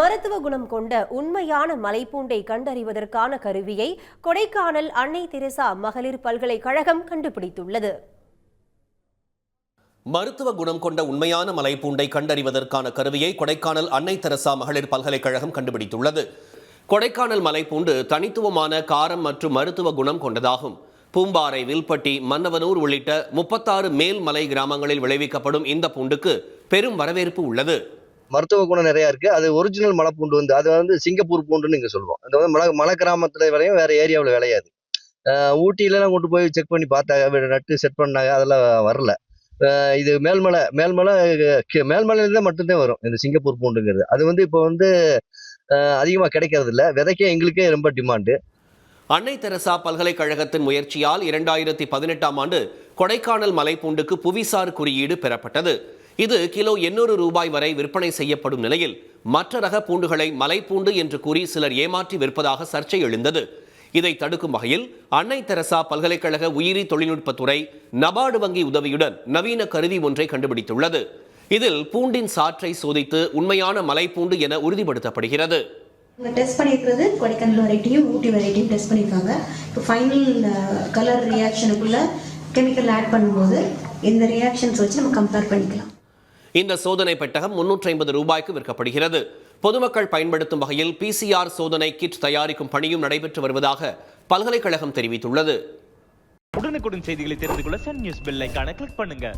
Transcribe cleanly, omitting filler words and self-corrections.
மருத்துவ குணம் கொண்ட உண்மையான மலைப்பூண்டை கண்டறிவதற்கான கருவியை கொடைக்கானல் அன்னை தெரசா மகளிர் பல்கலைக்கழகம் கண்டுபிடித்துள்ளது. மருத்துவ குணம் கொண்ட உண்மையான மலைப்பூண்டை கண்டறிவதற்கான கருவியை கொடைக்கானல் அன்னை தெரசா மகளிர் பல்கலைக்கழகம் கண்டுபிடித்துள்ளது. கொடைக்கானல் மலைப்பூண்டு தனித்துவமான காரம் மற்றும் மருத்துவ குணம் கொண்டதாகும். பூம்பாறை, வில்பட்டி, மன்னவனூர் உள்ளிட்ட 36 மேல்மலை கிராமங்களில் விளைவிக்கப்படும் இந்த பூண்டுக்கு பெரும் வரவேற்பு உள்ளது. மருத்துவ குணம் நிறைய இருக்கு. அது ஒரிஜினல் மலைப்பூண்டு அது சிங்கப்பூர் பூண்டுன்னு இங்க சொல்லுவோம். அது மலை கிராமத்துல வரையும் வேற ஏரியாவில் விளையாது. ஊட்டியிலாம் கொண்டு போய் செக் பண்ணி பார்த்தாங்க, நட்டு செட் பண்ணாங்க, அதெல்லாம் வரல. இது மேல்மலையில மட்டும்தான் வரும் இந்த சிங்கப்பூர் பூண்டுங்கிறது. அது இப்போ அதிகமா கிடைக்கிறது இல்ல. விதைக்க எங்களுக்கே ரொம்ப டிமாண்டு. அன்னை தெரசா பல்கலைக்கழகத்தின் முயற்சியால் 2018ஆம் ஆண்டு கொடைக்கானல் மலைப்பூண்டுக்கு புவிசார் குறியீடு பெறப்பட்டது. இது கிலோ 800 ரூபாய் வரை விற்பனை செய்யப்படும் நிலையில் மற்ற ரக பூண்டுகளை மலைப்பூண்டு என்று கூறி சிலர் ஏமாற்றி விற்பதாக சர்ச்சை எழுந்தது. இதை தடுக்கும் வகையில் அன்னை தெரசா பல்கலைக்கழக உயிரி தொழில்நுட்பத்துறை நபார்டு வங்கி உதவியுடன் நவீன கருவி ஒன்றை கண்டுபிடித்துள்ளது. இதில் பூண்டின் சாற்றை சோதித்து உண்மையான மலைப்பூண்டு என உறுதிப்படுத்தப்படுகிறது. டெஸ்ட் பண்ணியிருக்கிறது கொடைக்கானல் வெரைட்டியும் ஊட்டி வெரைட்டியும் டெஸ்ட் பண்ணியிருக்காங்க. இப்போ ஃபைனல் கலர் ரியாக்ஷனுக்குள்ள கெமிக்கல் ஆட் பண்ணும்போது இந்த ரியாக்ஷன்ஸ் வச்சு நம்ம கம்பேர் பண்ணிக்கலாம். இந்த சோதனை பெட்டகம் 350 ரூபாய்க்கு விற்கப்படுகிறது. பொதுமக்கள் பயன்படுத்தும் வகையில் PCR சோதனை கிட் தயாரிக்கும் பணியும் நடைபெற்று வருவதாக பல்கலைக்கழகம் தெரிவித்துள்ளது. உடனுக்குடன் செய்திகளை தெரிந்து கொள்ள சன் நியூஸ் பெல் ஐகானை கிளிக் பண்ணுங்க.